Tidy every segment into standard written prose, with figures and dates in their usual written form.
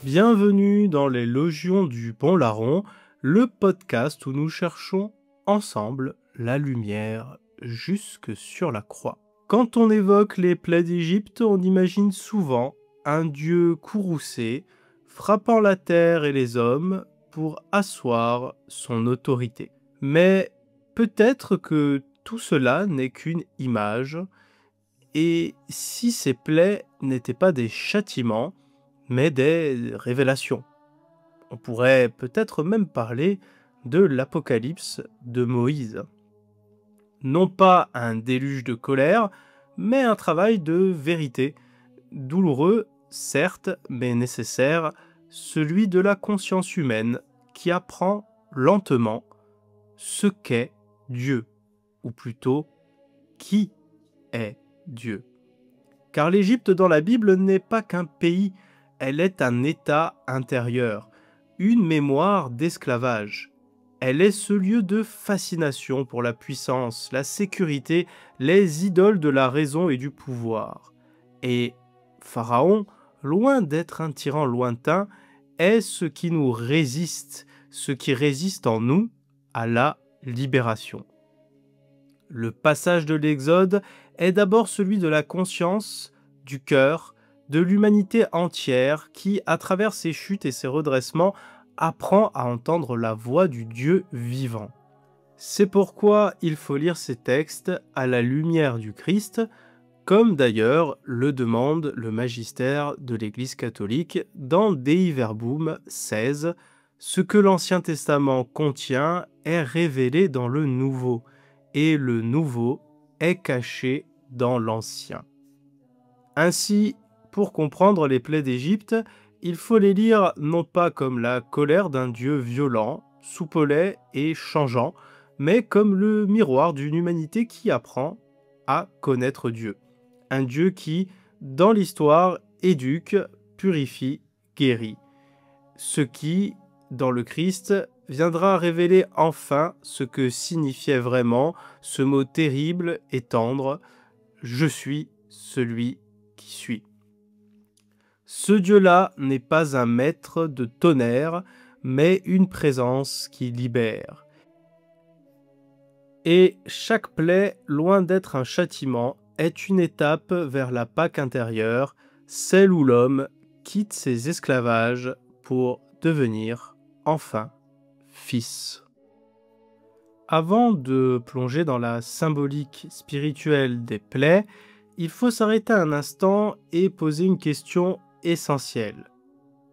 Bienvenue dans les Logions du Bon Larron, le podcast où nous cherchons ensemble la lumière jusque sur la croix. Quand on évoque les plaies d'Égypte, on imagine souvent un dieu courroucé, frappant la terre et les hommes pour asseoir son autorité. Mais peut-être que tout cela n'est qu'une image, et si ces plaies n'étaient pas des châtiments, mais des révélations. On pourrait peut-être même parler de l'Apocalypse de Moïse. Non pas un déluge de colère, mais un travail de vérité, douloureux, certes, mais nécessaire, celui de la conscience humaine qui apprend lentement ce qu'est Dieu, ou plutôt qui est Dieu. Car l'Égypte dans la Bible n'est pas qu'un pays, elle est un état intérieur, une mémoire d'esclavage. Elle est ce lieu de fascination pour la puissance, la sécurité, les idoles de la raison et du pouvoir. Et Pharaon, loin d'être un tyran lointain, est ce qui nous résiste, ce qui résiste en nous à la libération. Le passage de l'Exode est d'abord celui de la conscience, du cœur, de l'humanité entière qui, à travers ses chutes et ses redressements, apprend à entendre la voix du Dieu vivant. C'est pourquoi il faut lire ces textes à la lumière du Christ, comme d'ailleurs le demande le magistère de l'Église catholique dans Dei Verbum 16, ce que l'Ancien Testament contient est révélé dans le Nouveau, et le Nouveau est caché dans l'Ancien. Ainsi, pour comprendre les plaies d'Égypte, il faut les lire non pas comme la colère d'un Dieu violent, soupolé et changeant, mais comme le miroir d'une humanité qui apprend à connaître Dieu. Un Dieu qui, dans l'histoire, éduque, purifie, guérit. Ce qui, dans le Christ, viendra révéler enfin ce que signifiait vraiment ce mot terrible et tendre « Je suis celui qui suis ». Ce Dieu-là n'est pas un maître de tonnerre, mais une présence qui libère. Et chaque plaie, loin d'être un châtiment, est une étape vers la Pâque intérieure, celle où l'homme quitte ses esclavages pour devenir enfin fils. Avant de plonger dans la symbolique spirituelle des plaies, il faut s'arrêter un instant et poser une question essentielle.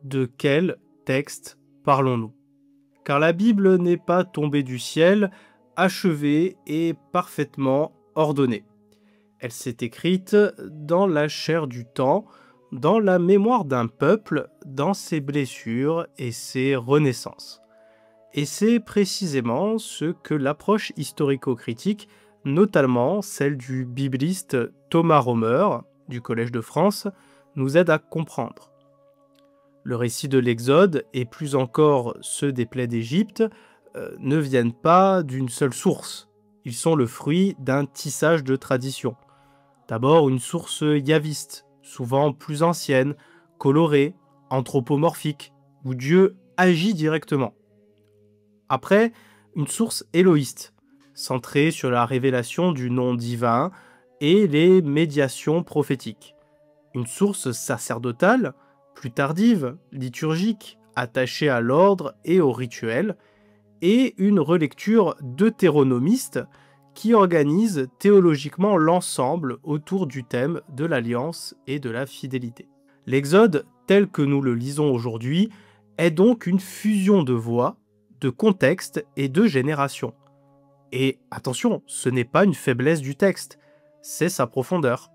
De quel texte parlons-nous ? Car la Bible n'est pas tombée du ciel, achevée et parfaitement ordonnée. Elle s'est écrite dans la chair du temps, dans la mémoire d'un peuple, dans ses blessures et ses renaissances. Et c'est précisément ce que l'approche historico-critique, notamment celle du bibliste Thomas Romer, du Collège de France, nous aide à comprendre. Le récit de l'Exode, et plus encore ceux des plaies d'Égypte, ne viennent pas d'une seule source. Ils sont le fruit d'un tissage de traditions. D'abord une source yaviste, souvent plus ancienne, colorée, anthropomorphique, où Dieu agit directement. Après, une source éloïste, centrée sur la révélation du nom divin et les médiations prophétiques. Une source sacerdotale, plus tardive, liturgique, attachée à l'ordre et au rituel, et une relecture deutéronomiste qui organise théologiquement l'ensemble autour du thème de l'alliance et de la fidélité. L'Exode, tel que nous le lisons aujourd'hui, est donc une fusion de voix, de contexte et de génération. Et attention, ce n'est pas une faiblesse du texte, c'est sa profondeur.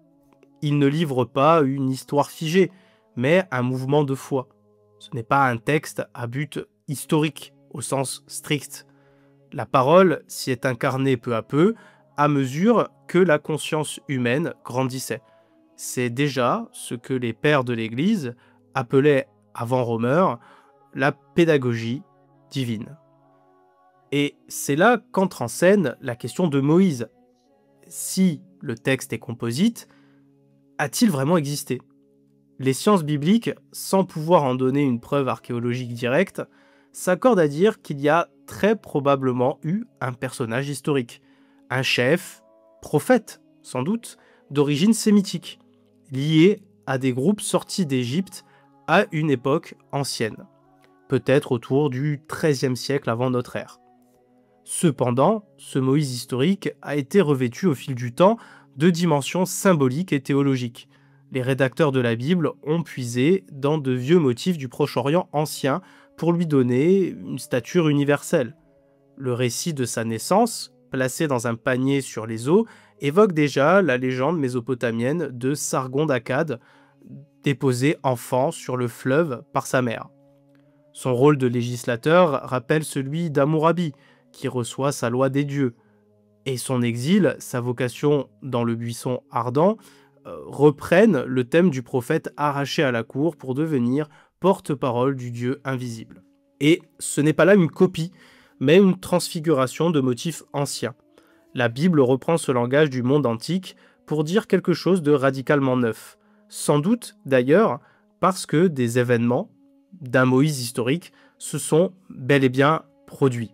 Il ne livre pas une histoire figée, mais un mouvement de foi. Ce n'est pas un texte à but historique, au sens strict. La parole s'y est incarnée peu à peu, à mesure que la conscience humaine grandissait. C'est déjà ce que les pères de l'Église appelaient, avant Romer, la pédagogie divine. Et c'est là qu'entre en scène la question de Moïse. Si le texte est composite, a-t-il vraiment existé ? Les sciences bibliques, sans pouvoir en donner une preuve archéologique directe, s'accordent à dire qu'il y a très probablement eu un personnage historique, un chef, prophète sans doute, d'origine sémitique, lié à des groupes sortis d'Égypte à une époque ancienne, peut-être autour du XIIIe siècle avant notre ère. Cependant, ce Moïse historique a été revêtu au fil du temps de dimensions symboliques et théologiques. Les rédacteurs de la Bible ont puisé dans de vieux motifs du Proche-Orient ancien pour lui donner une stature universelle. Le récit de sa naissance, placé dans un panier sur les eaux, évoque déjà la légende mésopotamienne de Sargon d'Akkad, déposé enfant sur le fleuve par sa mère. Son rôle de législateur rappelle celui d'Hammurabi, qui reçoit sa loi des dieux. Et son exil, sa vocation dans le buisson ardent, reprennent le thème du prophète arraché à la cour pour devenir porte-parole du Dieu invisible. Et ce n'est pas là une copie, mais une transfiguration de motifs anciens. La Bible reprend ce langage du monde antique pour dire quelque chose de radicalement neuf. Sans doute, d'ailleurs, parce que des événements d'un Moïse historique se sont bel et bien produits.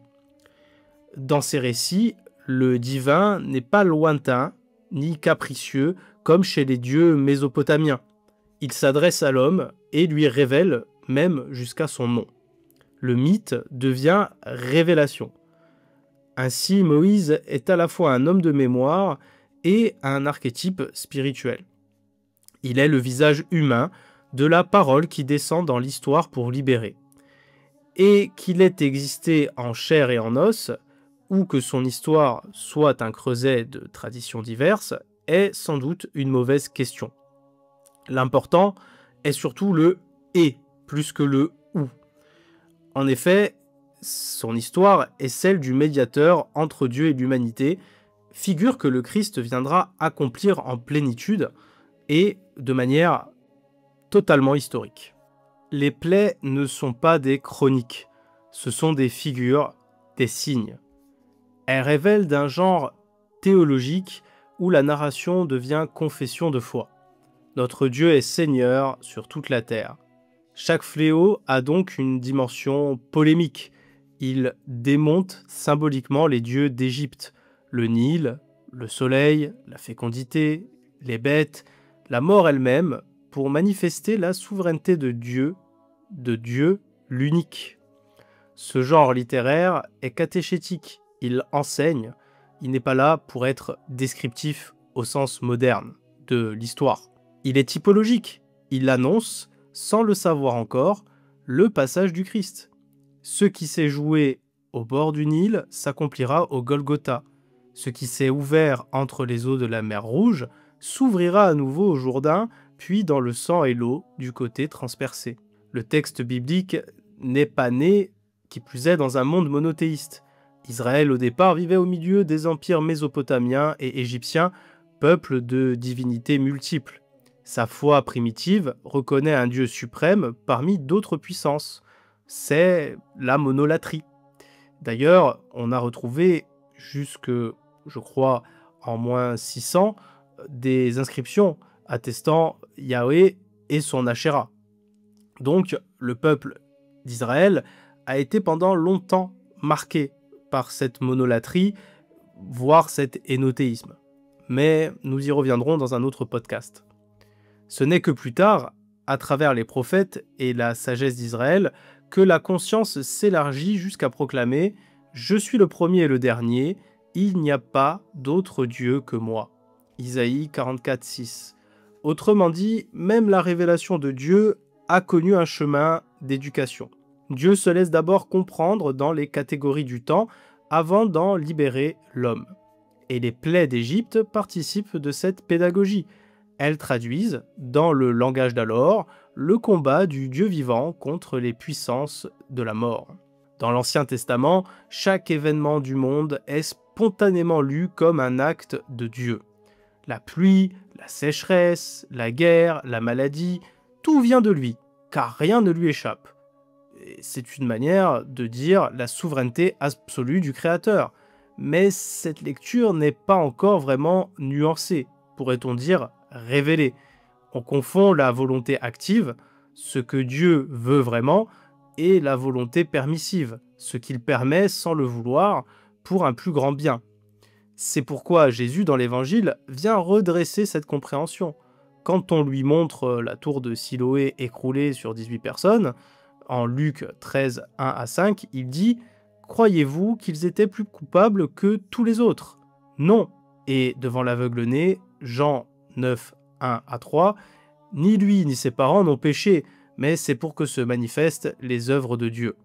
Dans ces récits, le divin n'est pas lointain ni capricieux comme chez les dieux mésopotamiens. Il s'adresse à l'homme et lui révèle même jusqu'à son nom. Le mythe devient révélation. Ainsi, Moïse est à la fois un homme de mémoire et un archétype spirituel. Il est le visage humain de la parole qui descend dans l'histoire pour libérer. Et qu'il ait existé en chair et en os, ou que son histoire soit un creuset de traditions diverses, est sans doute une mauvaise question. L'important est surtout le « et » plus que le « ou ». En effet, son histoire est celle du médiateur entre Dieu et l'humanité, figure que le Christ viendra accomplir en plénitude et de manière totalement historique. Les plaies ne sont pas des chroniques, ce sont des figures, des signes. Elles révèlent d'un genre théologique où la narration devient confession de foi. Notre Dieu est Seigneur sur toute la terre. Chaque fléau a donc une dimension polémique. Il démonte symboliquement les dieux d'Égypte, le Nil, le soleil, la fécondité, les bêtes, la mort elle-même, pour manifester la souveraineté de Dieu l'unique. Ce genre littéraire est catéchétique, il enseigne, il n'est pas là pour être descriptif au sens moderne de l'histoire. Il est typologique, il annonce, sans le savoir encore, le passage du Christ. Ce qui s'est joué au bord du Nil s'accomplira au Golgotha. Ce qui s'est ouvert entre les eaux de la mer Rouge s'ouvrira à nouveau au Jourdain, puis dans le sang et l'eau du côté transpercé. Le texte biblique n'est pas né, qui plus est, dans un monde monothéiste. Israël, au départ, vivait au milieu des empires mésopotamiens et égyptiens, peuples de divinités multiples. Sa foi primitive reconnaît un Dieu suprême parmi d'autres puissances. C'est la monolatrie. D'ailleurs, on a retrouvé jusque, je crois, en moins 600, des inscriptions attestant Yahweh et son Asherah. Donc, le peuple d'Israël a été pendant longtemps marqué par cette monolatrie, voire cet énothéisme. Mais nous y reviendrons dans un autre podcast. Ce n'est que plus tard, à travers les prophètes et la sagesse d'Israël, que la conscience s'élargit jusqu'à proclamer « Je suis le premier et le dernier, il n'y a pas d'autre Dieu que moi ». Isaïe 44:6. Autrement dit, même la révélation de Dieu a connu un chemin d'éducation. Dieu se laisse d'abord comprendre dans les catégories du temps avant d'en libérer l'homme. Et les plaies d'Égypte participent de cette pédagogie. Elles traduisent, dans le langage d'alors, le combat du Dieu vivant contre les puissances de la mort. Dans l'Ancien Testament, chaque événement du monde est spontanément lu comme un acte de Dieu. La pluie, la sécheresse, la guerre, la maladie, tout vient de lui, car rien ne lui échappe. C'est une manière de dire la souveraineté absolue du Créateur. Mais cette lecture n'est pas encore vraiment nuancée, pourrait-on dire révélée. On confond la volonté active, ce que Dieu veut vraiment, et la volonté permissive, ce qu'il permet sans le vouloir pour un plus grand bien. C'est pourquoi Jésus, dans l'Évangile, vient redresser cette compréhension. Quand on lui montre la tour de Siloé écroulée sur 18 personnes, en Luc 13, 1 à 5, il dit « Croyez-vous qu'ils étaient plus coupables que tous les autres ?» Non. Et devant l'aveugle-né, Jean 9, 1 à 3, « Ni lui ni ses parents n'ont péché, mais c'est pour que se manifestent les œuvres de Dieu. »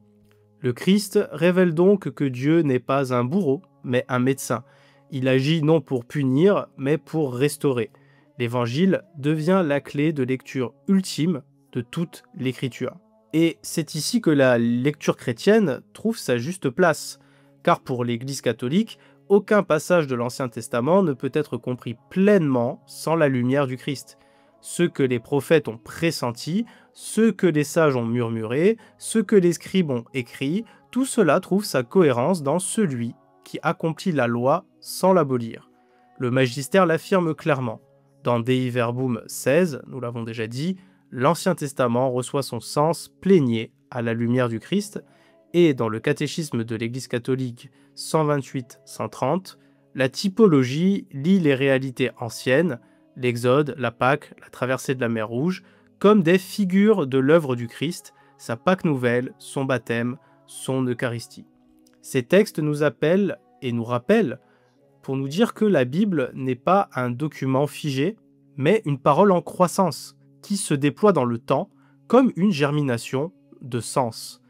Le Christ révèle donc que Dieu n'est pas un bourreau, mais un médecin. Il agit non pour punir, mais pour restaurer. L'Évangile devient la clé de lecture ultime de toute l'Écriture. Et c'est ici que la lecture chrétienne trouve sa juste place, car pour l'Église catholique, aucun passage de l'Ancien Testament ne peut être compris pleinement sans la lumière du Christ. Ce que les prophètes ont pressenti, ce que les sages ont murmuré, ce que les scribes ont écrit, tout cela trouve sa cohérence dans celui qui accomplit la loi sans l'abolir. Le magistère l'affirme clairement. Dans Dei Verbum 16, nous l'avons déjà dit, l'Ancien Testament reçoit son sens plénier à la lumière du Christ, et dans le catéchisme de l'Église catholique 128-130, la typologie lie les réalités anciennes, l'Exode, la Pâque, la traversée de la mer Rouge, comme des figures de l'œuvre du Christ, sa Pâque nouvelle, son baptême, son Eucharistie. Ces textes nous appellent et nous rappellent pour nous dire que la Bible n'est pas un document figé, mais une parole en croissance, qui se déploie dans le temps comme une germination de sens.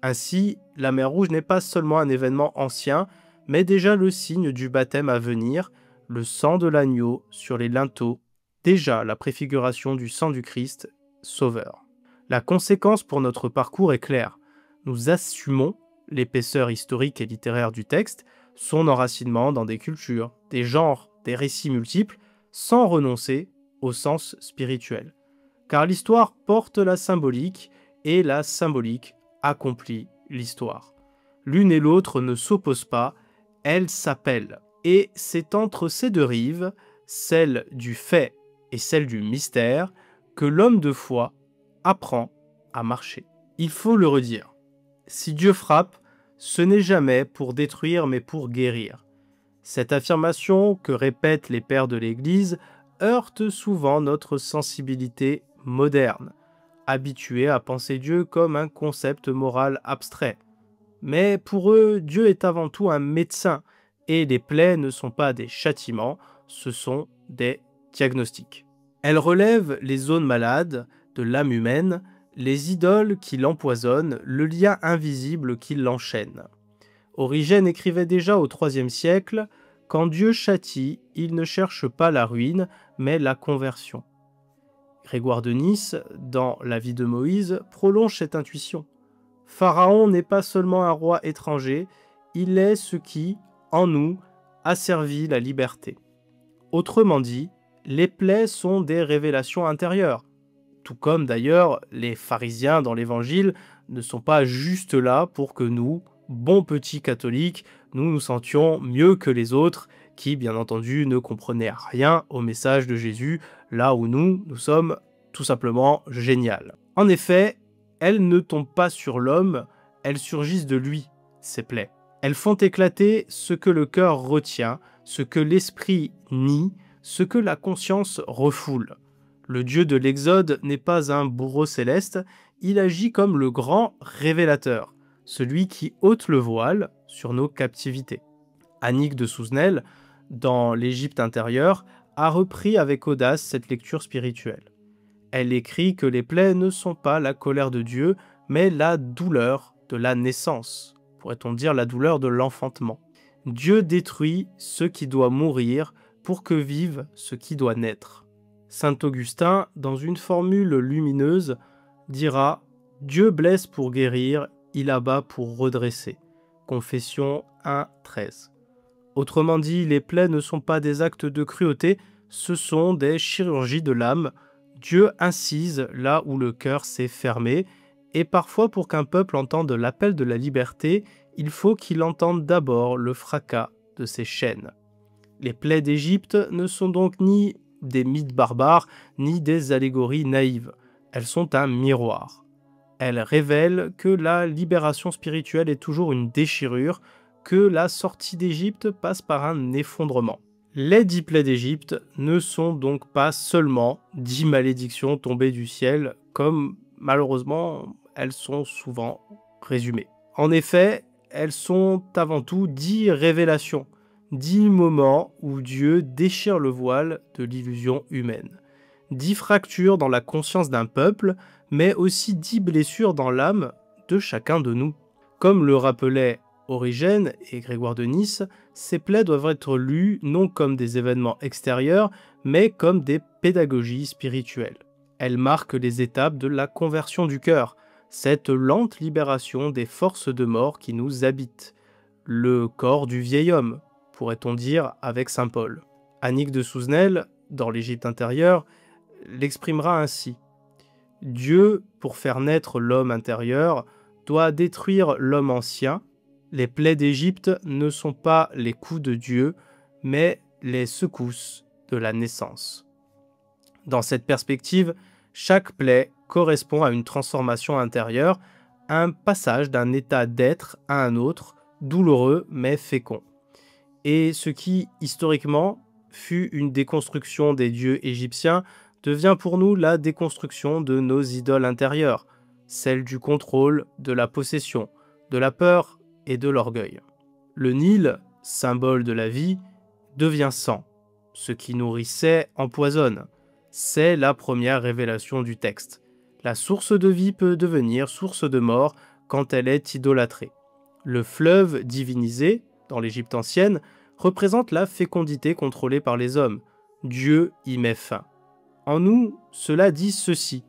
Ainsi, la mer Rouge n'est pas seulement un événement ancien, mais déjà le signe du baptême à venir, le sang de l'agneau sur les linteaux, déjà la préfiguration du sang du Christ, Sauveur. La conséquence pour notre parcours est claire. Nous assumons l'épaisseur historique et littéraire du texte, son enracinement dans des cultures, des genres, des récits multiples, sans renoncer au sens spirituel. Car l'histoire porte la symbolique, et la symbolique accomplit l'histoire. L'une et l'autre ne s'opposent pas, elles s'appellent. Et c'est entre ces deux rives, celle du fait et celle du mystère, que l'homme de foi apprend à marcher. Il faut le redire. Si Dieu frappe, ce n'est jamais pour détruire mais pour guérir. Cette affirmation que répètent les pères de l'Église heurte souvent notre sensibilité moderne, habituée à penser Dieu comme un concept moral abstrait. Mais pour eux, Dieu est avant tout un médecin, et les plaies ne sont pas des châtiments, ce sont des diagnostics. Elles relèvent les zones malades de l'âme humaine, les idoles qui l'empoisonnent, le lien invisible qui l'enchaîne. Origène écrivait déjà au IIIe siècle « Quand Dieu châtie, il ne cherche pas la ruine, mais la conversion ». Grégoire de Nice, dans La vie de Moïse, prolonge cette intuition. Pharaon n'est pas seulement un roi étranger, il est ce qui, en nous, a servi la liberté. Autrement dit, les plaies sont des révélations intérieures. Tout comme d'ailleurs les pharisiens dans l'Évangile ne sont pas juste là pour que nous, bons petits catholiques, nous nous sentions mieux que les autres qui, bien entendu, ne comprenaient rien au message de Jésus, là où nous sommes tout simplement géniales. En effet, elles ne tombent pas sur l'homme, elles surgissent de lui, ces plaies. Elles font éclater ce que le cœur retient, ce que l'esprit nie, ce que la conscience refoule. Le Dieu de l'Exode n'est pas un bourreau céleste, il agit comme le grand révélateur, celui qui ôte le voile sur nos captivités. Annick de Souzenel, dans l'Égypte intérieure, a repris avec audace cette lecture spirituelle. Elle écrit que les plaies ne sont pas la colère de Dieu, mais la douleur de la naissance, pourrait-on dire la douleur de l'enfantement. Dieu détruit ce qui doit mourir pour que vive ce qui doit naître. Saint Augustin, dans une formule lumineuse, dira « Dieu blesse pour guérir, il abat pour redresser ». Confession 1.13. Autrement dit, les plaies ne sont pas des actes de cruauté, ce sont des chirurgies de l'âme. Dieu incise là où le cœur s'est fermé, et parfois pour qu'un peuple entende l'appel de la liberté, il faut qu'il entende d'abord le fracas de ses chaînes. Les plaies d'Égypte ne sont donc ni des mythes barbares, ni des allégories naïves. Elles sont un miroir. Elles révèlent que la libération spirituelle est toujours une déchirure, que la sortie d'Égypte passe par un effondrement. Les 10 plaies d'Égypte ne sont donc pas seulement 10 malédictions tombées du ciel, comme malheureusement elles sont souvent résumées. En effet, elles sont avant tout 10 révélations, 10 moments où Dieu déchire le voile de l'illusion humaine. 10 fractures dans la conscience d'un peuple, mais aussi 10 blessures dans l'âme de chacun de nous. Comme le rappelait Origène et Grégoire de Nice, ces plaies doivent être lues non comme des événements extérieurs, mais comme des pédagogies spirituelles. Elles marquent les étapes de la conversion du cœur, cette lente libération des forces de mort qui nous habitent. Le corps du vieil homme, pourrait-on dire avec saint Paul. Annick de Souzenel, dans l'Égypte intérieure, l'exprimera ainsi. Dieu, pour faire naître l'homme intérieur, doit détruire l'homme ancien. Les plaies d'Égypte ne sont pas les coups de Dieu, mais les secousses de la naissance. Dans cette perspective, chaque plaie correspond à une transformation intérieure, un passage d'un état d'être à un autre, douloureux mais fécond. Et ce qui, historiquement, fut une déconstruction des dieux égyptiens, devient pour nous la déconstruction de nos idoles intérieures, celle du contrôle, de la possession, de la peur et de l'orgueil. Le Nil, symbole de la vie, devient sang. Ce qui nourrissait empoisonne. C'est la première révélation du texte. La source de vie peut devenir source de mort quand elle est idolâtrée. Le fleuve divinisé, dans l'Égypte ancienne, représente la fécondité contrôlée par les hommes. Dieu y met fin. En nous, cela dit ceci.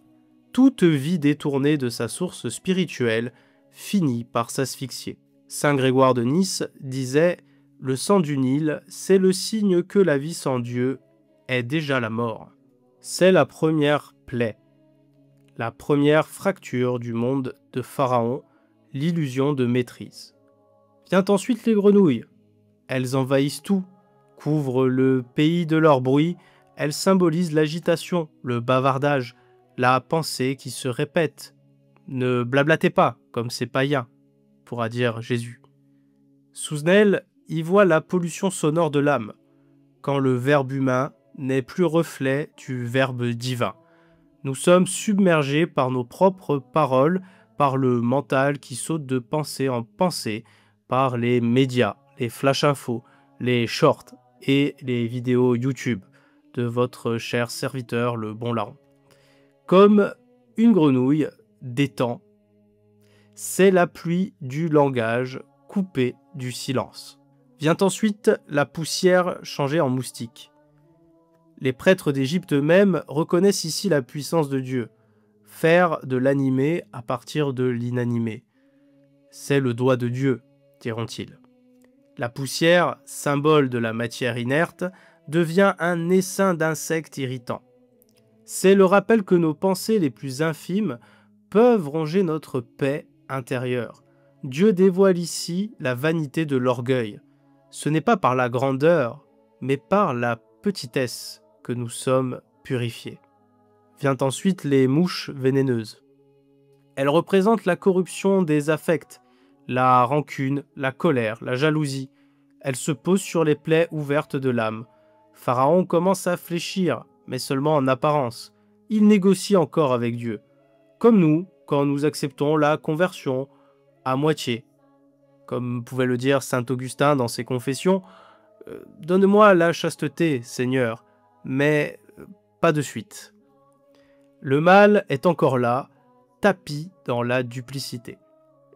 Toute vie détournée de sa source spirituelle finit par s'asphyxier. Saint Grégoire de Nice disait « Le sang du Nil, c'est le signe que la vie sans Dieu est déjà la mort. » C'est la première plaie, la première fracture du monde de Pharaon, l'illusion de maîtrise. Vient ensuite les grenouilles. Elles envahissent tout, couvrent le pays de leur bruit, elles symbolisent l'agitation, le bavardage, la pensée qui se répète. Ne blablatez pas, comme ces païens, pourra dire Jésus. Souzenel y voit la pollution sonore de l'âme, quand le verbe humain n'est plus reflet du verbe divin. Nous sommes submergés par nos propres paroles, par le mental qui saute de pensée en pensée, par les médias, les flash infos, les shorts et les vidéos YouTube de votre cher serviteur le bon larron. Comme une grenouille d'étang, c'est la pluie du langage coupée du silence. Vient ensuite la poussière changée en moustique. Les prêtres d'Égypte eux-mêmes reconnaissent ici la puissance de Dieu, faire de l'animé à partir de l'inanimé. C'est le doigt de Dieu, diront-ils. La poussière, symbole de la matière inerte, devient un essaim d'insectes irritants. C'est le rappel que nos pensées les plus infimes peuvent ronger notre paix intérieure. Dieu dévoile ici la vanité de l'orgueil. Ce n'est pas par la grandeur, mais par la petitesse que nous sommes purifiés. Vient ensuite les mouches vénéneuses. Elles représentent la corruption des affects, la rancune, la colère, la jalousie. Elles se posent sur les plaies ouvertes de l'âme. Pharaon commence à fléchir, mais seulement en apparence. Il négocie encore avec Dieu. Comme nous, quand nous acceptons la conversion à moitié. Comme pouvait le dire saint Augustin dans ses confessions, « Donne-moi la chasteté, Seigneur, mais pas de suite. » Le mal est encore là, tapi dans la duplicité.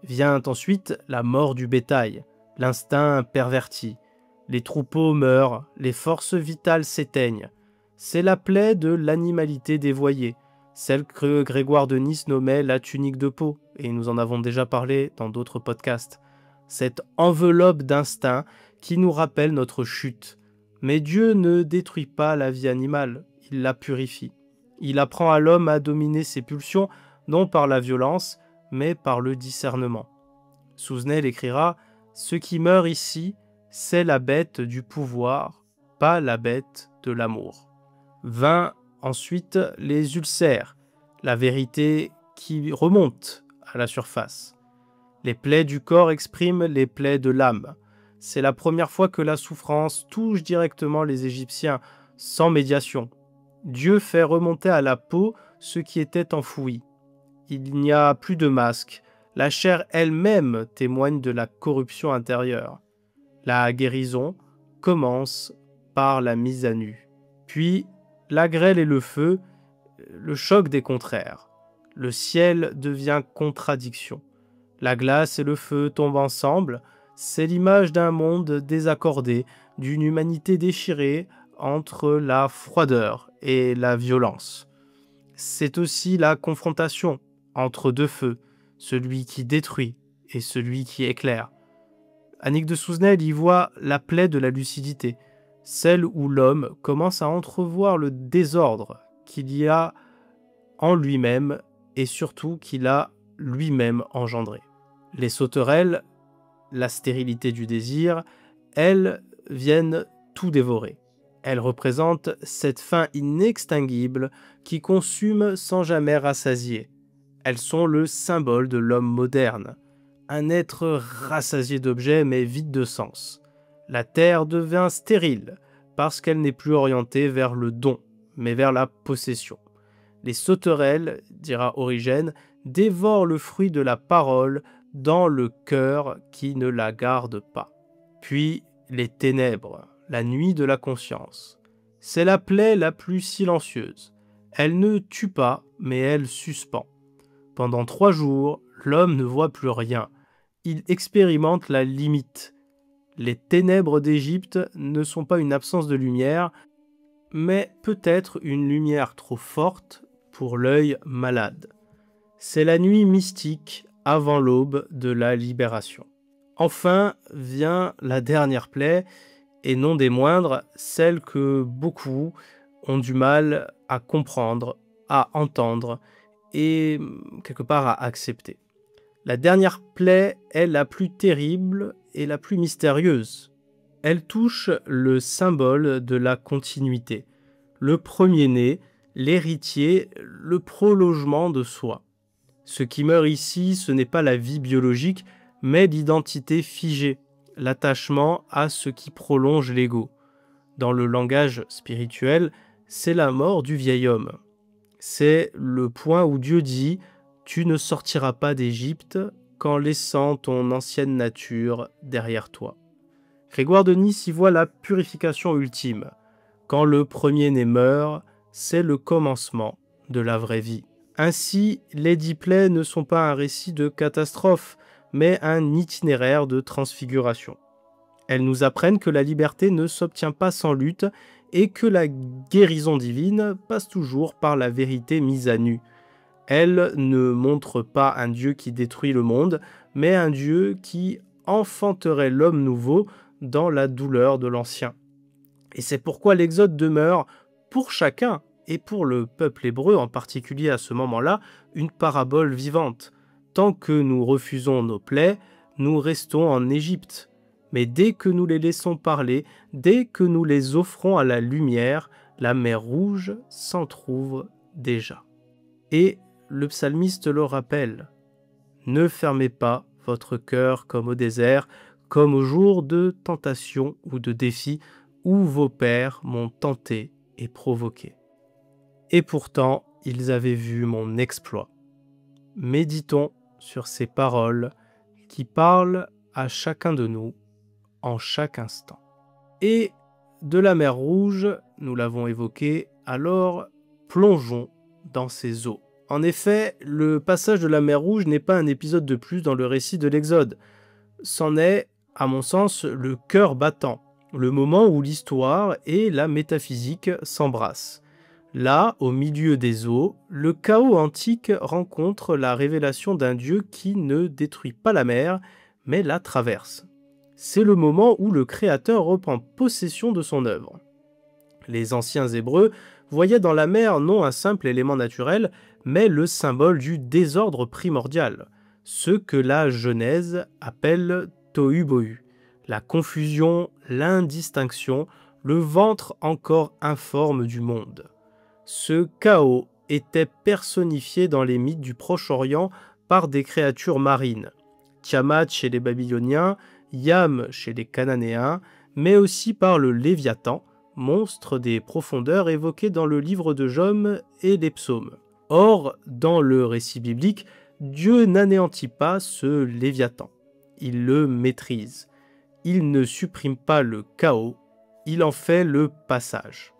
Vient ensuite la mort du bétail, l'instinct perverti. Les troupeaux meurent, les forces vitales s'éteignent. C'est la plaie de l'animalité dévoyée, celle que Grégoire de Nice nommait la tunique de peau, et nous en avons déjà parlé dans d'autres podcasts. Cette enveloppe d'instinct qui nous rappelle notre chute. Mais Dieu ne détruit pas la vie animale, il la purifie. Il apprend à l'homme à dominer ses pulsions, non par la violence, mais par le discernement. Souzenel écrira « Ce qui meurt ici, c'est la bête du pouvoir, pas la bête de l'amour. » Vint ensuite les ulcères, la vérité qui remonte à la surface. Les plaies du corps expriment les plaies de l'âme. C'est la première fois que la souffrance touche directement les Égyptiens, sans médiation. Dieu fait remonter à la peau ce qui était enfoui. Il n'y a plus de masque. La chair elle-même témoigne de la corruption intérieure. La guérison commence par la mise à nu. Puis, la grêle et le feu, le choc des contraires. Le ciel devient contradiction. La glace et le feu tombent ensemble. C'est l'image d'un monde désaccordé, d'une humanité déchirée entre la froideur et la violence. C'est aussi la confrontation entre deux feux, celui qui détruit et celui qui éclaire. Annick de Souzenel y voit la plaie de la lucidité, celle où l'homme commence à entrevoir le désordre qu'il y a en lui-même et surtout qu'il a lui-même engendré. Les sauterelles, la stérilité du désir, elles viennent tout dévorer. Elles représentent cette faim inextinguible qui consume sans jamais rassasier. Elles sont le symbole de l'homme moderne, un être rassasié d'objets mais vide de sens. La terre devient stérile parce qu'elle n'est plus orientée vers le don, mais vers la possession. Les sauterelles, dira Origène, dévorent le fruit de la parole dans le cœur qui ne la garde pas. Puis les ténèbres, la nuit de la conscience. C'est la plaie la plus silencieuse. Elle ne tue pas, mais elle suspend. Pendant 3 jours, l'homme ne voit plus rien. Il expérimente la limite. Les ténèbres d'Égypte ne sont pas une absence de lumière, mais peut-être une lumière trop forte pour l'œil malade. C'est la nuit mystique avant l'aube de la libération. Enfin vient la dernière plaie, et non des moindres, celle que beaucoup ont du mal à comprendre, à entendre et quelque part à accepter. La dernière plaie est la plus terrible et la plus mystérieuse. Elle touche le symbole de la continuité, le premier-né, l'héritier, le prolongement de soi. Ce qui meurt ici, ce n'est pas la vie biologique, mais l'identité figée, l'attachement à ce qui prolonge l'ego. Dans le langage spirituel, c'est la mort du vieil homme. C'est le point où Dieu dit « Tu ne sortiras pas d'Égypte qu'en laissant ton ancienne nature derrière toi ». Grégoire de Nice y voit la purification ultime. Quand le premier-né meurt, c'est le commencement de la vraie vie. Ainsi, les 10 plaies ne sont pas un récit de catastrophe, mais un itinéraire de transfiguration. Elles nous apprennent que la liberté ne s'obtient pas sans lutte et que la guérison divine passe toujours par la vérité mise à nu. Elle ne montre pas un Dieu qui détruit le monde, mais un Dieu qui enfanterait l'homme nouveau dans la douleur de l'ancien. Et c'est pourquoi l'Exode demeure, pour chacun, et pour le peuple hébreu en particulier à ce moment-là, une parabole vivante. Tant que nous refusons nos plaies, nous restons en Égypte. Mais dès que nous les laissons parler, dès que nous les offrons à la lumière, la mer Rouge s'entr'ouvre déjà. Et le psalmiste le rappelle, « Ne fermez pas votre cœur comme au désert, comme au jour de tentation ou de défi, où vos pères m'ont tenté et provoqué. Et pourtant, ils avaient vu mon exploit. » Méditons sur ces paroles qui parlent à chacun de nous en chaque instant. Et de la mer Rouge, nous l'avons évoqué, alors plongeons dans ces eaux. En effet, le passage de la mer Rouge n'est pas un épisode de plus dans le récit de l'Exode. C'en est, à mon sens, le cœur battant, le moment où l'histoire et la métaphysique s'embrassent. Là, au milieu des eaux, le chaos antique rencontre la révélation d'un Dieu qui ne détruit pas la mer, mais la traverse. C'est le moment où le Créateur reprend possession de son œuvre. Les anciens Hébreux voyaient dans la mer non un simple élément naturel, mais le symbole du désordre primordial, ce que la Genèse appelle tohu-bohu, la confusion, l'indistinction, le ventre encore informe du monde. Ce chaos était personnifié dans les mythes du Proche-Orient par des créatures marines. Tiamat chez les Babyloniens, Yam chez les Cananéens, mais aussi par le Léviathan, monstre des profondeurs évoqué dans le livre de Job et les psaumes. Or, dans le récit biblique, Dieu n'anéantit pas ce Léviathan. Il le maîtrise. Il ne supprime pas le chaos, il en fait le passage.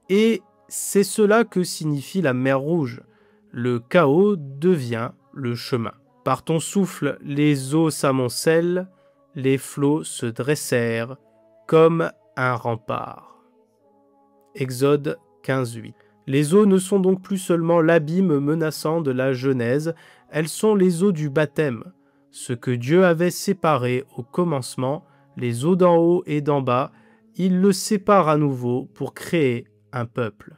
Et c'est cela que signifie la mer Rouge. Le chaos devient le chemin. Par ton souffle, les eaux s'amoncellent, les flots se dressèrent comme un rempart. Exode 15:8. Les eaux ne sont donc plus seulement l'abîme menaçant de la Genèse, elles sont les eaux du baptême. Ce que Dieu avait séparé au commencement, les eaux d'en haut et d'en bas, il le sépare à nouveau pour créer un peuple,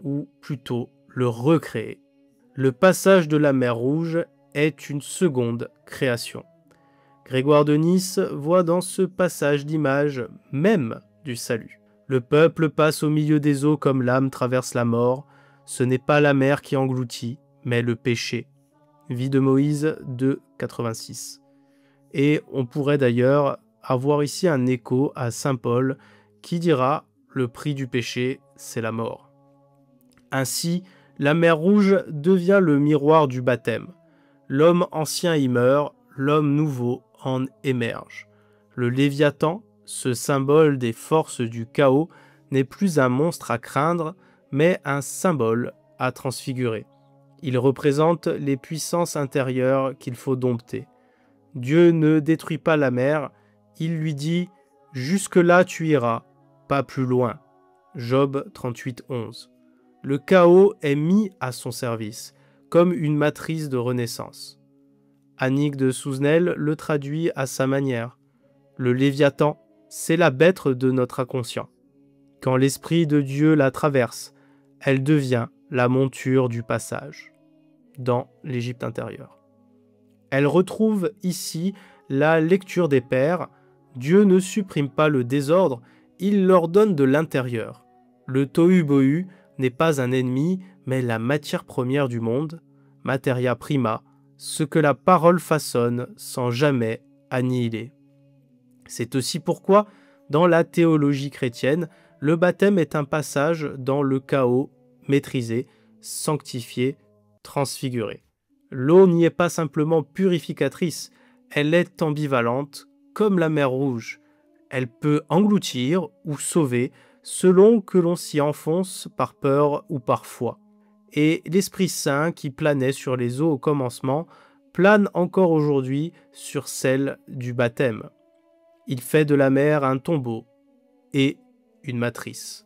ou plutôt le recréer. Le passage de la mer Rouge est une seconde création. Grégoire de Nice voit dans ce passage l'image même du salut. Le peuple passe au milieu des eaux comme l'âme traverse la mort. Ce n'est pas la mer qui engloutit, mais le péché. Vie de Moïse 2,86. Et on pourrait d'ailleurs avoir ici un écho à saint Paul qui dira « Le prix du péché, c'est la mort ». Ainsi, la mer Rouge devient le miroir du baptême. L'homme ancien y meurt, l'homme nouveau en émerge. Le Léviathan, ce symbole des forces du chaos, n'est plus un monstre à craindre, mais un symbole à transfigurer. Il représente les puissances intérieures qu'il faut dompter. Dieu ne détruit pas la mer, il lui dit « Jusque-là tu iras, pas plus loin ». Job 38,11. Le chaos est mis à son service, comme une matrice de renaissance. Annick de Souzenel le traduit à sa manière. Le Léviathan, c'est la bête de notre inconscient. Quand l'Esprit de Dieu la traverse, elle devient la monture du passage, dans l'Égypte intérieure. Elle retrouve ici la lecture des pères. Dieu ne supprime pas le désordre, il leur donne de l'intérieur. Le tohu-bohu n'est pas un ennemi, mais la matière première du monde, materia prima, ce que la parole façonne sans jamais annihiler. C'est aussi pourquoi, dans la théologie chrétienne, le baptême est un passage dans le chaos maîtrisé, sanctifié, transfiguré. L'eau n'y est pas simplement purificatrice, elle est ambivalente, comme la mer Rouge. Elle peut engloutir ou sauver, selon que l'on s'y enfonce par peur ou par foi. Et l'Esprit Saint qui planait sur les eaux au commencement, plane encore aujourd'hui sur celle du baptême. Il fait de la mer un tombeau et une matrice.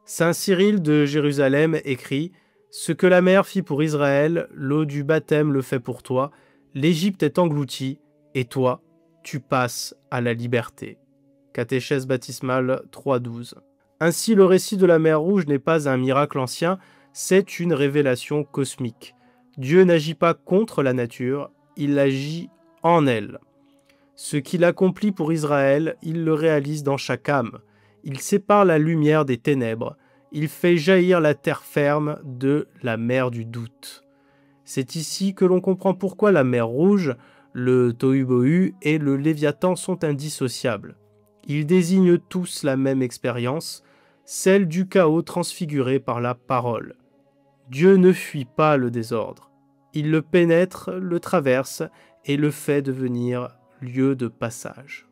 Saint Cyril de Jérusalem écrit « Ce que la mer fit pour Israël, l'eau du baptême le fait pour toi. L'Égypte est engloutie, et toi, tu passes à la liberté. » Catéchèse baptismale 3,12. Ainsi, le récit de la mer Rouge n'est pas un miracle ancien, c'est une révélation cosmique. Dieu n'agit pas contre la nature, il agit en elle. Ce qu'il accomplit pour Israël, il le réalise dans chaque âme. Il sépare la lumière des ténèbres. Il fait jaillir la terre ferme de la mer du doute. C'est ici que l'on comprend pourquoi la mer Rouge, le tohu-bohu et le Léviathan sont indissociables. Ils désignent tous la même expérience, celle du chaos transfiguré par la parole. Dieu ne fuit pas le désordre. Il le pénètre, le traverse et le fait devenir lieu de passage.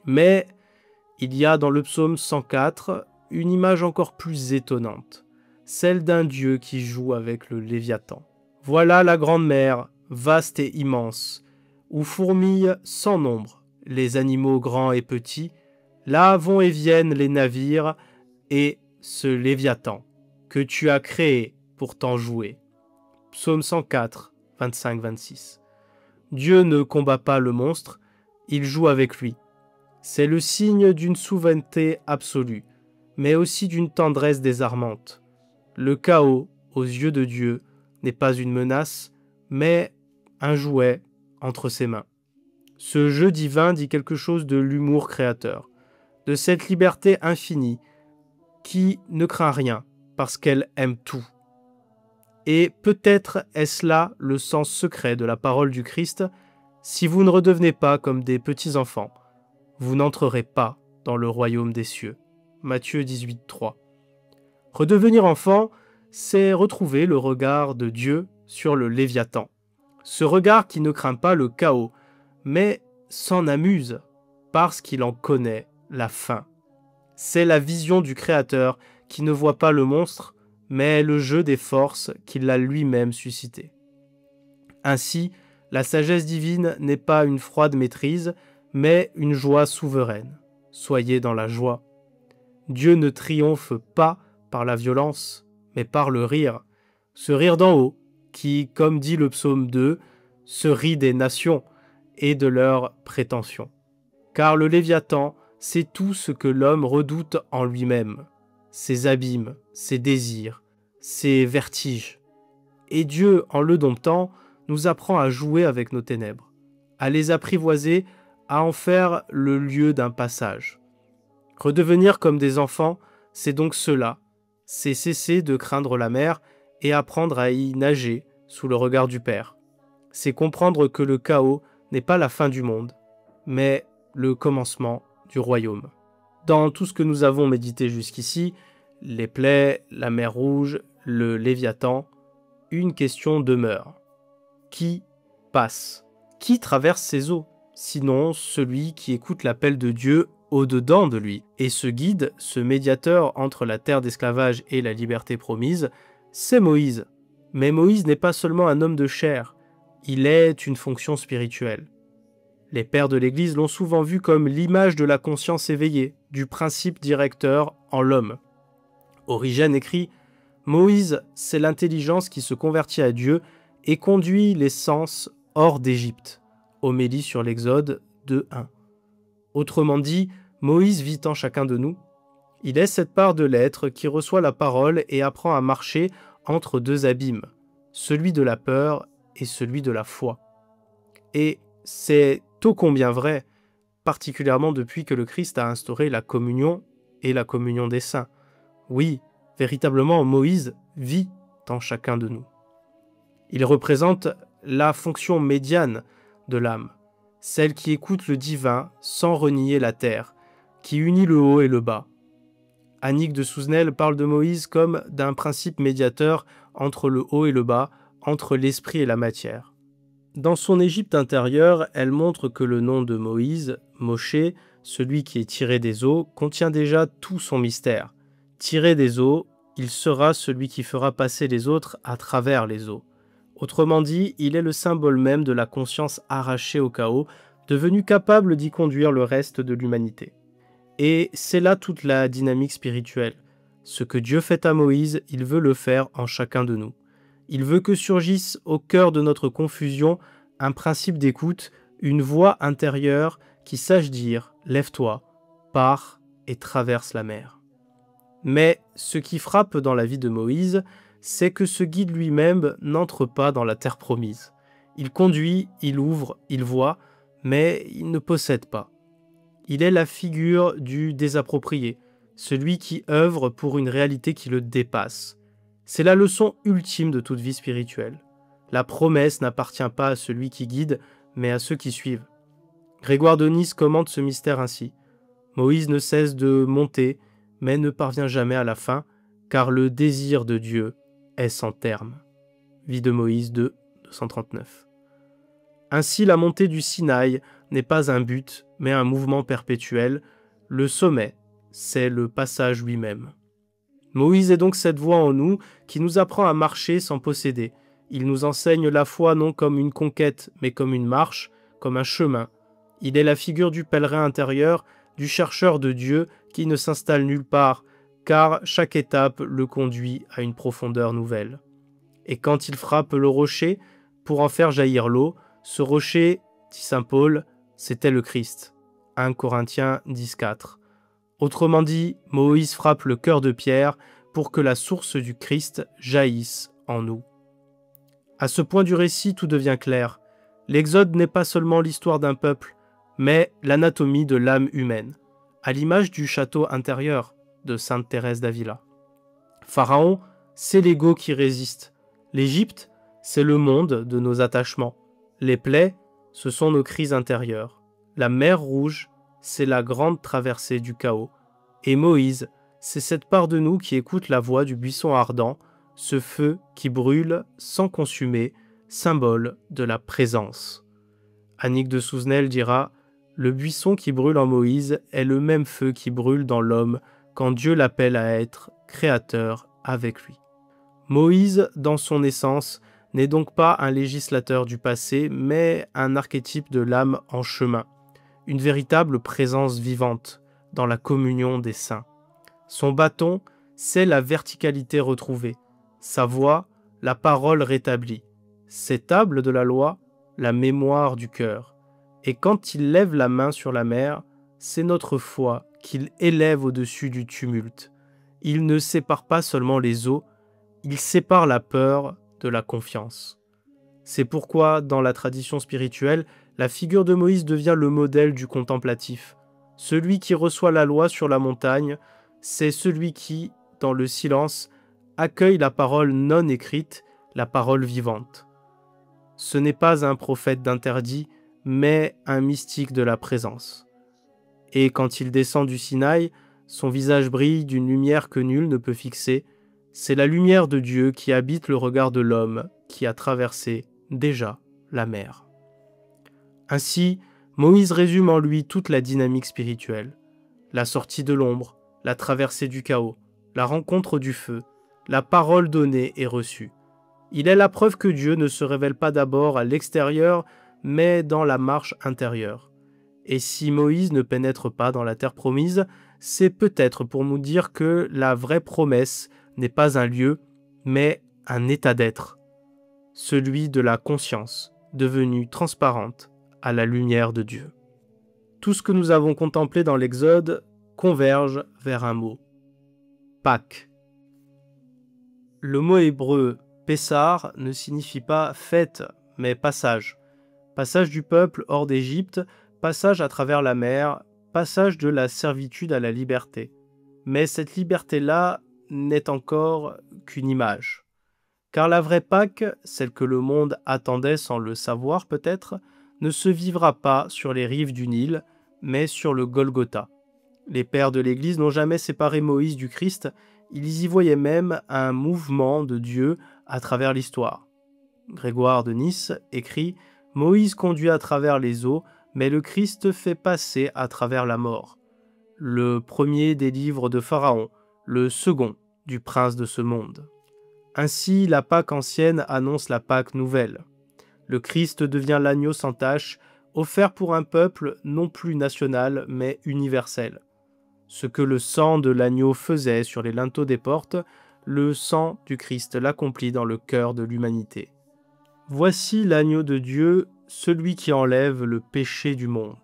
Mais il y a dans le psaume 104 une image encore plus étonnante, celle d'un Dieu qui joue avec le Léviathan. Voilà la grande mer, vaste et immense, où fourmillent sans nombre les animaux grands et petits, là vont et viennent les navires et ce Léviathan que tu as créé pour t'en jouer. Psaume 104, 25-26. Dieu ne combat pas le monstre, il joue avec lui. C'est le signe d'une souveraineté absolue, mais aussi d'une tendresse désarmante. Le chaos, aux yeux de Dieu, n'est pas une menace, mais un jouet entre ses mains. Ce jeu divin dit quelque chose de l'humour créateur, de cette liberté infinie qui ne craint rien, parce qu'elle aime tout. Et peut-être est-ce là le sens secret de la parole du Christ: si vous ne redevenez pas comme des petits enfants, vous n'entrerez pas dans le royaume des cieux. Matthieu 18, 3. Redevenir enfant, c'est retrouver le regard de Dieu sur le Léviathan. Ce regard qui ne craint pas le chaos, mais s'en amuse parce qu'il en connaît la fin. C'est la vision du Créateur qui ne voit pas le monstre, mais le jeu des forces qu'il a lui-même suscité. Ainsi, la sagesse divine n'est pas une froide maîtrise, mais une joie souveraine. Soyez dans la joie. Dieu ne triomphe pas par la violence, mais par le rire. Ce rire d'en haut, qui, comme dit le psaume 2, se rit des nations et de leurs prétentions. Car le Léviathan, c'est tout ce que l'homme redoute en lui-même, ses abîmes, ses désirs, ses vertiges. Et Dieu, en le domptant, nous apprend à jouer avec nos ténèbres, à les apprivoiser, à en faire le lieu d'un passage. Redevenir comme des enfants, c'est donc cela, c'est cesser de craindre la mer et apprendre à y nager sous le regard du Père. C'est comprendre que le chaos n'est pas la fin du monde, mais le commencement du royaume. Dans tout ce que nous avons médité jusqu'ici, les plaies, la mer Rouge, le Léviathan, une question demeure. Qui passe? Qui traverse ces eaux? Sinon celui qui écoute l'appel de Dieu au-dedans de lui. Et ce guide, ce médiateur entre la terre d'esclavage et la liberté promise, c'est Moïse. Mais Moïse n'est pas seulement un homme de chair, il est une fonction spirituelle. Les pères de l'Église l'ont souvent vu comme l'image de la conscience éveillée, du principe directeur en l'homme. Origène écrit « Moïse, c'est l'intelligence qui se convertit à Dieu et conduit les sens hors d'Égypte » Homélie sur l'Exode 2.1. Autrement dit, Moïse vit en chacun de nous. Il est cette part de l'être qui reçoit la parole et apprend à marcher entre deux abîmes, celui de la peur et celui de la foi. Et c'est ô combien vrai, particulièrement depuis que le Christ a instauré la communion et la communion des saints. Oui, véritablement, Moïse vit en chacun de nous. Il représente la fonction médiane de l'âme, celle qui écoute le divin sans renier la terre, qui unit le haut et le bas. Annick de Souzenel parle de Moïse comme d'un principe médiateur entre le haut et le bas, entre l'esprit et la matière. Dans son Égypte intérieure, elle montre que le nom de Moïse, Moshe, celui qui est tiré des eaux, contient déjà tout son mystère. Tiré des eaux, il sera celui qui fera passer les autres à travers les eaux. Autrement dit, il est le symbole même de la conscience arrachée au chaos, devenue capable d'y conduire le reste de l'humanité. Et c'est là toute la dynamique spirituelle. Ce que Dieu fait à Moïse, il veut le faire en chacun de nous. Il veut que surgisse au cœur de notre confusion un principe d'écoute, une voix intérieure qui sache dire « Lève-toi, pars et traverse la mer ». Mais ce qui frappe dans la vie de Moïse, c'est que ce guide lui-même n'entre pas dans la terre promise. Il conduit, il ouvre, il voit, mais il ne possède pas. Il est la figure du désapproprié, celui qui œuvre pour une réalité qui le dépasse. C'est la leçon ultime de toute vie spirituelle. La promesse n'appartient pas à celui qui guide, mais à ceux qui suivent. Grégoire de Nice commente ce mystère ainsi. Moïse ne cesse de monter, mais ne parvient jamais à la fin, car le désir de Dieu est sans terme. Vie de Moïse 2, 239. Ainsi, la montée du Sinaï n'est pas un but, mais un mouvement perpétuel. Le sommet, c'est le passage lui-même. Moïse est donc cette voix en nous qui nous apprend à marcher sans posséder. Il nous enseigne la foi non comme une conquête, mais comme une marche, comme un chemin. Il est la figure du pèlerin intérieur, du chercheur de Dieu qui ne s'installe nulle part, car chaque étape le conduit à une profondeur nouvelle. Et quand il frappe le rocher pour en faire jaillir l'eau, ce rocher, dit saint Paul, c'était le Christ. 1 Corinthiens 10,4. Autrement dit, Moïse frappe le cœur de Pierre pour que la source du Christ jaillisse en nous. À ce point du récit, tout devient clair. L'Exode n'est pas seulement l'histoire d'un peuple, mais l'anatomie de l'âme humaine, à l'image du château intérieur de sainte Thérèse d'Avila. Pharaon, c'est l'ego qui résiste. L'Égypte, c'est le monde de nos attachements. Les plaies, ce sont nos crises intérieures. La mer Rouge, c'est la grande traversée du chaos. Et Moïse, c'est cette part de nous qui écoute la voix du buisson ardent, ce feu qui brûle sans consumer, symbole de la présence. Annick de Souzenel dira « Le buisson qui brûle en Moïse est le même feu qui brûle dans l'homme quand Dieu l'appelle à être créateur avec lui. » Moïse, dans son essence, n'est donc pas un législateur du passé, mais un archétype de l'âme en chemin, une véritable présence vivante dans la communion des saints. Son bâton, c'est la verticalité retrouvée, sa voix, la parole rétablie, ses tables de la loi, la mémoire du cœur. Et quand il lève la main sur la mer, c'est notre foi qu'il élève au-dessus du tumulte. Il ne sépare pas seulement les eaux, il sépare la peur de la confiance. C'est pourquoi, dans la tradition spirituelle, la figure de Moïse devient le modèle du contemplatif. Celui qui reçoit la loi sur la montagne, c'est celui qui, dans le silence, accueille la parole non écrite, la parole vivante. Ce n'est pas un prophète d'interdit, mais un mystique de la présence. Et quand il descend du Sinaï, son visage brille d'une lumière que nul ne peut fixer. C'est la lumière de Dieu qui habite le regard de l'homme qui a traversé déjà la mer. Ainsi, Moïse résume en lui toute la dynamique spirituelle. La sortie de l'ombre, la traversée du chaos, la rencontre du feu, la parole donnée et reçue. Il est la preuve que Dieu ne se révèle pas d'abord à l'extérieur, mais dans la marche intérieure. Et si Moïse ne pénètre pas dans la terre promise, c'est peut-être pour nous dire que la vraie promesse n'est pas un lieu, mais un état d'être, celui de la conscience, devenue transparente à la lumière de Dieu. Tout ce que nous avons contemplé dans l'Exode converge vers un mot, Pâques. Le mot hébreu Pessar ne signifie pas fête, mais passage. Passage du peuple hors d'Égypte, passage à travers la mer, passage de la servitude à la liberté. Mais cette liberté-là n'est encore qu'une image. Car la vraie Pâque, celle que le monde attendait sans le savoir peut-être, ne se vivra pas sur les rives du Nil, mais sur le Golgotha. Les pères de l'Église n'ont jamais séparé Moïse du Christ, ils y voyaient même un mouvement de Dieu à travers l'histoire. Grégoire de Nice écrit « Moïse conduit à travers les eaux, mais le Christ fait passer à travers la mort. Le premier des livres de Pharaon, le second du prince de ce monde. » Ainsi, la Pâque ancienne annonce la Pâque nouvelle. Le Christ devient l'agneau sans tache, offert pour un peuple non plus national, mais universel. Ce que le sang de l'agneau faisait sur les linteaux des portes, le sang du Christ l'accomplit dans le cœur de l'humanité. Voici l'agneau de Dieu, celui qui enlève le péché du monde.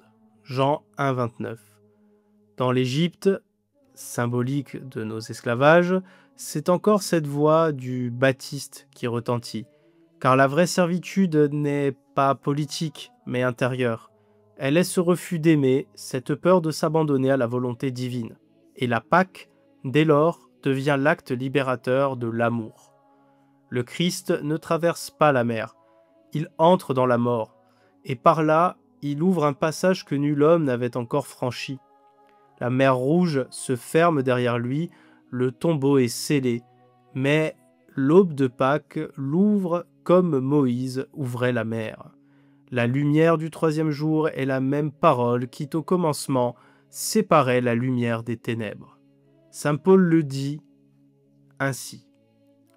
Jean 1, 29. Dans l'Égypte, symbolique de nos esclavages, c'est encore cette voix du Baptiste qui retentit, car la vraie servitude n'est pas politique, mais intérieure. Elle est ce refus d'aimer, cette peur de s'abandonner à la volonté divine. Et la Pâque, dès lors, devient l'acte libérateur de l'amour. Le Christ ne traverse pas la mer, il entre dans la mort, et par là, il ouvre un passage que nul homme n'avait encore franchi. La mer Rouge se ferme derrière lui, le tombeau est scellé, mais l'aube de Pâques l'ouvre comme Moïse ouvrait la mer. La lumière du troisième jour est la même parole qui, au commencement, séparait la lumière des ténèbres. Saint Paul le dit ainsi.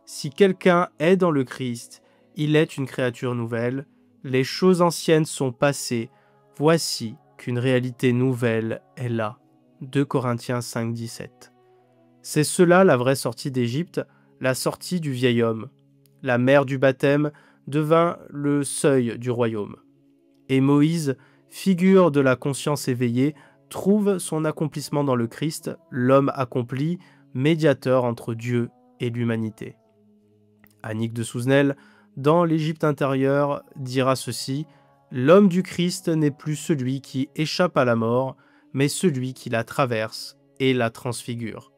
Si quelqu'un est dans le Christ, il est une créature nouvelle, les choses anciennes sont passées, voici qu'une réalité nouvelle est là. 2 Corinthiens 5, 17. C'est cela la vraie sortie d'Égypte, la sortie du vieil homme. La mer du baptême devint le seuil du royaume. Et Moïse, figure de la conscience éveillée, trouve son accomplissement dans le Christ, l'homme accompli, médiateur entre Dieu et l'humanité. Annick de Souzenel, dans l'Égypte intérieure, dira ceci « L'homme du Christ n'est plus celui qui échappe à la mort, mais celui qui la traverse et la transfigure. »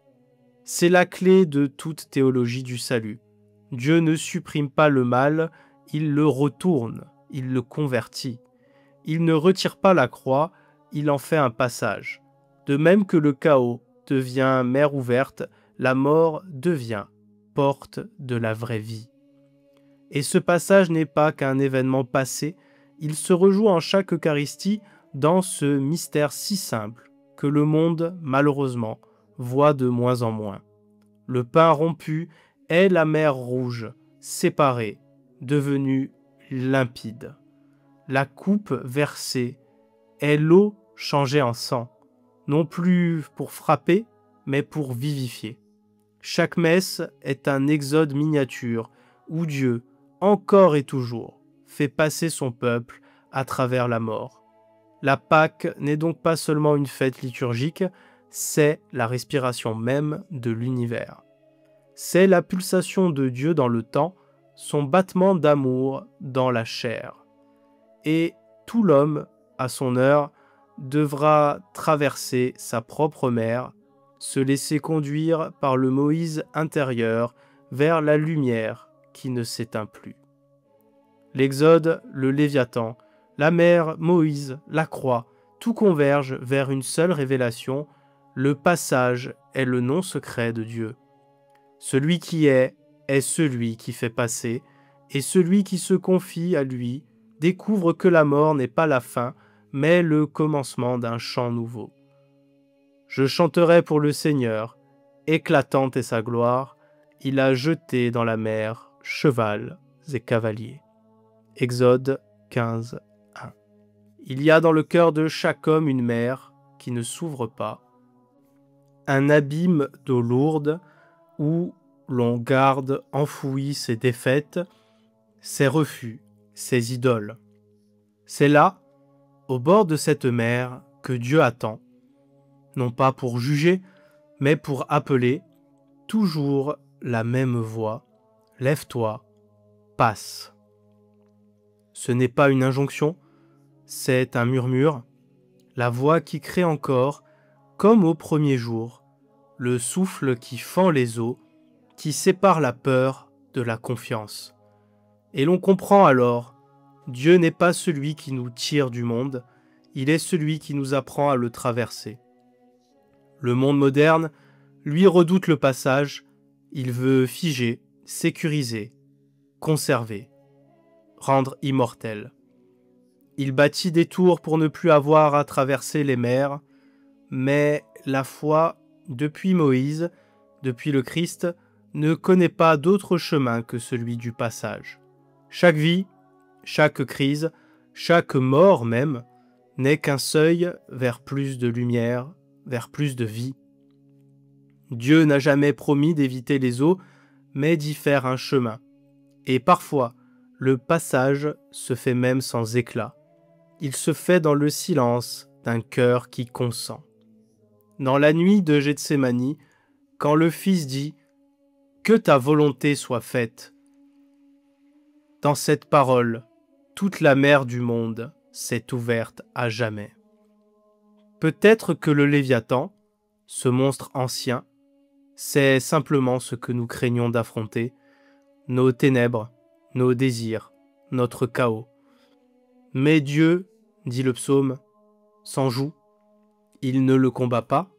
C'est la clé de toute théologie du salut. Dieu ne supprime pas le mal, il le retourne, il le convertit. Il ne retire pas la croix, il en fait un passage. De même que le chaos devient mer ouverte, la mort devient porte de la vraie vie. Et ce passage n'est pas qu'un événement passé, il se rejoue en chaque Eucharistie dans ce mystère si simple que le monde, malheureusement, voit de moins en moins. Le pain rompu est la mer rouge, séparée, devenue limpide. La coupe versée est l'eau changée en sang, non plus pour frapper, mais pour vivifier. Chaque messe est un exode miniature où Dieu, encore et toujours, fait passer son peuple à travers la mort. La Pâque n'est donc pas seulement une fête liturgique, c'est la respiration même de l'univers. C'est la pulsation de Dieu dans le temps, son battement d'amour dans la chair. Et tout l'homme, à son heure, devra traverser sa propre mer, se laisser conduire par le Moïse intérieur vers la lumière qui ne s'éteint plus. L'Exode, le Léviathan, la mer, Moïse, la croix, tout converge vers une seule révélation, le passage est le nom secret de Dieu. Celui qui est celui qui fait passer, et celui qui se confie à lui découvre que la mort n'est pas la fin, mais le commencement d'un chant nouveau. Je chanterai pour le Seigneur, éclatante est sa gloire, il a jeté dans la mer cheval et cavaliers. Exode 15, 1. Il y a dans le cœur de chaque homme une mer qui ne s'ouvre pas, un abîme d'eau lourde où l'on garde enfouis ses défaites, ses refus, ses idoles. C'est là, au bord de cette mer, que Dieu attend, non pas pour juger, mais pour appeler, toujours la même voix, lève-toi, passe. Ce n'est pas une injonction, c'est un murmure, la voix qui crée encore, comme au premier jour, le souffle qui fend les eaux, qui sépare la peur de la confiance. Et l'on comprend alors, Dieu n'est pas celui qui nous tire du monde, il est celui qui nous apprend à le traverser. Le monde moderne, lui, redoute le passage, il veut figer, sécuriser, conserver, rendre immortel. Il bâtit des tours pour ne plus avoir à traverser les mers, mais la foi, depuis Moïse, depuis le Christ, ne connaît pas d'autre chemin que celui du passage. Chaque vie, chaque crise, chaque mort même, n'est qu'un seuil vers plus de lumière, vers plus de vie. Dieu n'a jamais promis d'éviter les eaux, mais d'y faire un chemin. Et parfois, le passage se fait même sans éclat. Il se fait dans le silence d'un cœur qui consent. Dans la nuit de Gethsémani, quand le Fils dit « Que ta volonté soit faite », dans cette parole, toute la mer du monde s'est ouverte à jamais. Peut-être que le Léviathan, ce monstre ancien, c'est simplement ce que nous craignons d'affronter, nos ténèbres, nos désirs, notre chaos. Mais Dieu, dit le psaume, s'en joue, il ne le combat pas,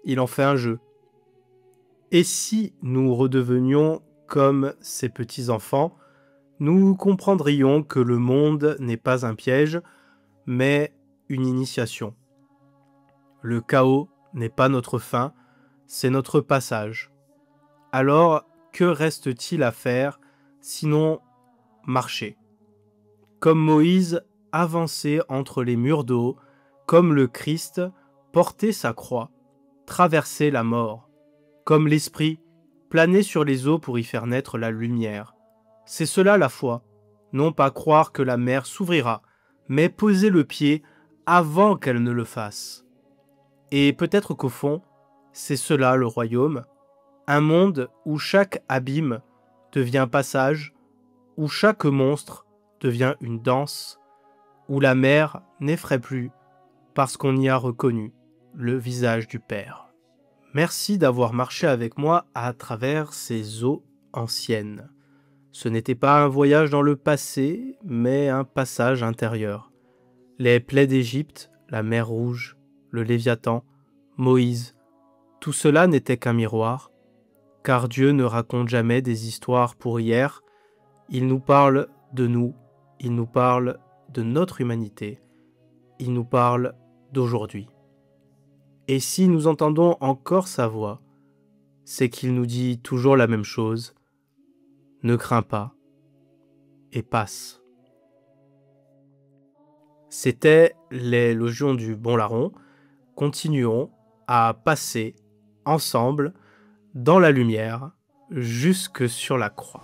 il en fait un jeu. Et si nous redevenions comme ces petits-enfants, nous comprendrions que le monde n'est pas un piège, mais une initiation. Le chaos n'est pas notre fin, c'est notre passage. Alors, que reste-t-il à faire, sinon marcher? Comme Moïse, avancer entre les murs d'eau, comme le Christ, porter sa croix, traverser la mort, comme l'Esprit, planer sur les eaux pour y faire naître la lumière. C'est cela la foi, non pas croire que la mer s'ouvrira, mais poser le pied avant qu'elle ne le fasse. Et peut-être qu'au fond, c'est cela le royaume, un monde où chaque abîme devient passage, où chaque monstre devient une danse, où la mer n'effraie plus parce qu'on y a reconnu le visage du Père. Merci d'avoir marché avec moi à travers ces eaux anciennes. Ce n'était pas un voyage dans le passé, mais un passage intérieur. Les plaies d'Égypte, la mer Rouge, le Léviathan, Moïse, tout cela n'était qu'un miroir, car Dieu ne raconte jamais des histoires pour hier, il nous parle de nous, il nous parle de notre humanité, il nous parle d'aujourd'hui. Et si nous entendons encore sa voix, c'est qu'il nous dit toujours la même chose, ne crains pas et passe. C'était les Logions du Bon Larron. Continuons à passer ensemble dans la lumière jusque sur la croix.